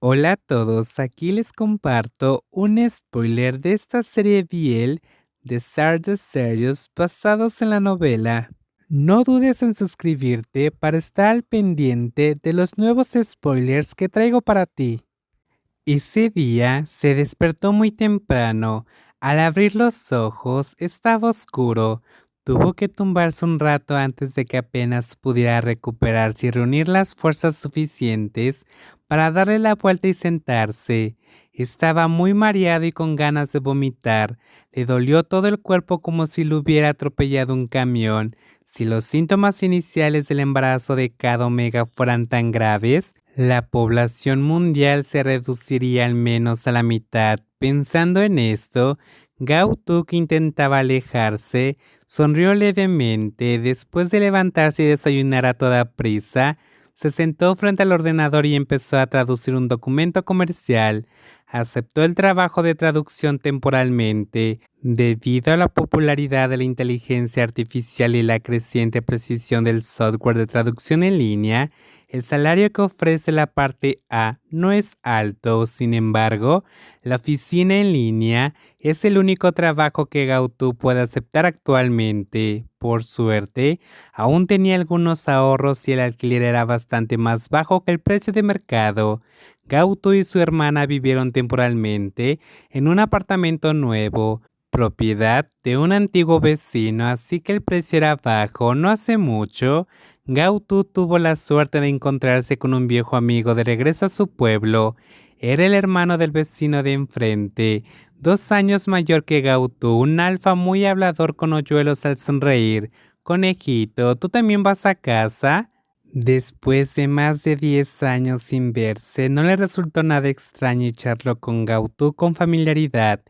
Hola a todos, aquí les comparto un spoiler de esta serie BL de Stardust Series basados en la novela. No dudes en suscribirte para estar al pendiente de los nuevos spoilers que traigo para ti. Ese día se despertó muy temprano. Al abrir los ojos estaba oscuro. Tuvo que tumbarse un rato antes de que apenas pudiera recuperarse y reunir las fuerzas suficientes para darle la vuelta y sentarse. Estaba muy mareado y con ganas de vomitar. Le dolió todo el cuerpo como si lo hubiera atropellado un camión. Si los síntomas iniciales del embarazo de cada omega fueran tan graves, la población mundial se reduciría al menos a la mitad. Pensando en esto, Gao Tu, que intentaba alejarse, sonrió levemente. Después de levantarse y desayunar a toda prisa, se sentó frente al ordenador y empezó a traducir un documento comercial. Aceptó el trabajo de traducción temporalmente. Debido a la popularidad de la inteligencia artificial y la creciente precisión del software de traducción en línea, el salario que ofrece la parte A no es alto. Sin embargo, la oficina en línea es el único trabajo que Gautu puede aceptar actualmente. Por suerte, aún tenía algunos ahorros y el alquiler era bastante más bajo que el precio de mercado. Gautu y su hermana vivieron temporalmente en un apartamento nuevo, propiedad de un antiguo vecino, así que el precio era bajo. No hace mucho, Gautu tuvo la suerte de encontrarse con un viejo amigo de regreso a su pueblo. Era el hermano del vecino de enfrente, 2 años mayor que Gautu, un alfa muy hablador con hoyuelos al sonreír. Conejito, ¿tú también vas a casa? Después de más de 10 años sin verse, no le resultó nada extraño echarlo con Gautu con familiaridad,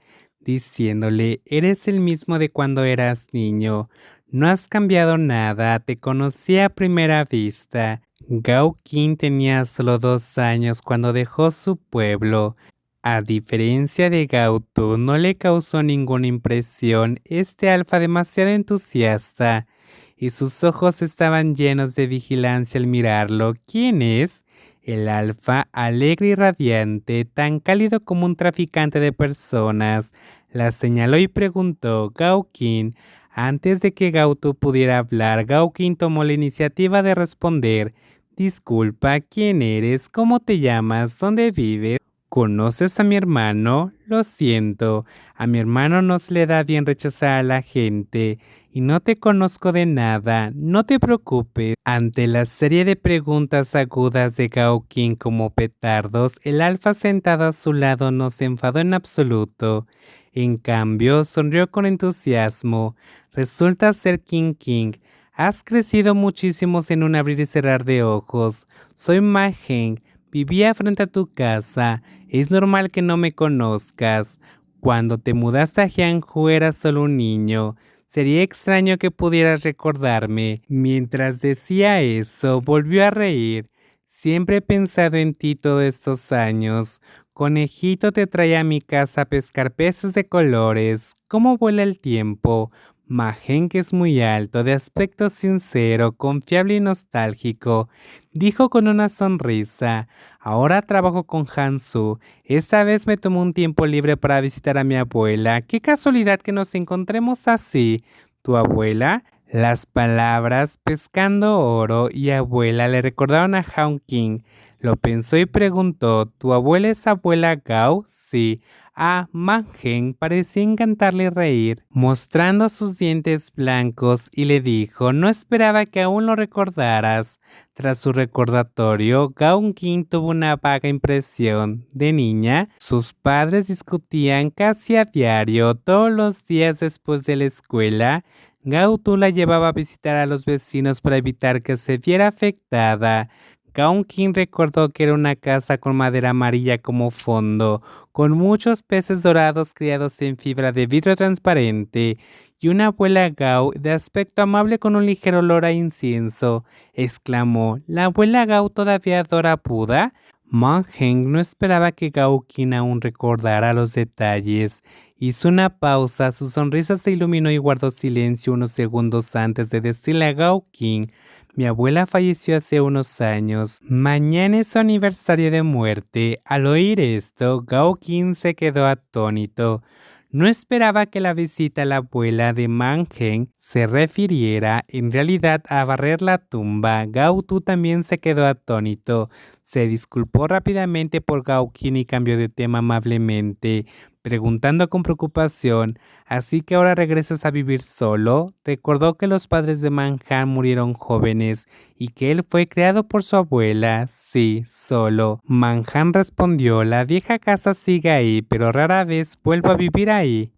diciéndole: eres el mismo de cuando eras niño. No has cambiado nada, te conocí a primera vista. Gao Qin tenía solo 2 años cuando dejó su pueblo. A diferencia de Gao Tu, no le causó ninguna impresión este alfa demasiado entusiasta, y sus ojos estaban llenos de vigilancia al mirarlo. ¿Quién es? El alfa, alegre y radiante, tan cálido como un traficante de personas, la señaló y preguntó: Gaukin. Antes de que Gautu pudiera hablar, Gaukin tomó la iniciativa de responder: disculpa, ¿quién eres? ¿Cómo te llamas? ¿Dónde vives? ¿Conoces a mi hermano? Lo siento, a mi hermano no se le da bien rechazar a la gente y no te conozco de nada. No te preocupes. Ante la serie de preguntas agudas de Gao Qing como petardos, el alfa sentado a su lado no se enfadó en absoluto. En cambio, sonrió con entusiasmo. Resulta ser King King. Has crecido muchísimo en un abrir y cerrar de ojos. Soy Ma Heng. Vivía frente a tu casa. Es normal que no me conozcas. Cuando te mudaste a Jianghu eras solo un niño. Sería extraño que pudieras recordarme. Mientras decía eso, volvió a reír. Siempre he pensado en ti todos estos años. Conejito te trae a mi casa a pescar peces de colores. ¿Cómo vuela el tiempo? Majen, que es muy alto, de aspecto sincero, confiable y nostálgico, dijo con una sonrisa. Ahora trabajo con Hansu. Esta vez me tomó un tiempo libre para visitar a mi abuela. Qué casualidad que nos encontremos así. ¿Tu abuela? Las palabras pescando oro y abuela le recordaron a Han King. Lo pensó y preguntó: ¿tu abuela es abuela Gao? Sí. A Mangen parecía encantarle reír, mostrando sus dientes blancos, y le dijo: no esperaba que aún lo recordaras. Tras su recordatorio, Gao Qing tuvo una vaga impresión. De niña, sus padres discutían casi a diario. Todos los días después de la escuela, Gao Tu la llevaba a visitar a los vecinos para evitar que se viera afectada. Gao Qing recordó que era una casa con madera amarilla como fondo, con muchos peces dorados criados en fibra de vidrio transparente, y una abuela Gao de aspecto amable con un ligero olor a incienso. Exclamó: ¿la abuela Gao todavía adora a Buda? Manheng no esperaba que Gao Qin aún recordara los detalles. Hizo una pausa, su sonrisa se iluminó y guardó silencio unos segundos antes de decirle a Gao Qin: Mi abuela falleció hace unos años. Mañana es su aniversario de muerte. Al oír esto, Gao Qin se quedó atónito. No esperaba que la visita a la abuela de Mangen se refiriera en realidad a barrer la tumba. Gao Tu también se quedó atónito. Se disculpó rápidamente por Gao Qin y cambió de tema amablemente, preguntando con preocupación: ¿así que ahora regresas a vivir solo? Recordó que los padres de Manhan murieron jóvenes y que él fue criado por su abuela. Sí, solo. Manhan respondió: la vieja casa sigue ahí, pero rara vez vuelvo a vivir ahí.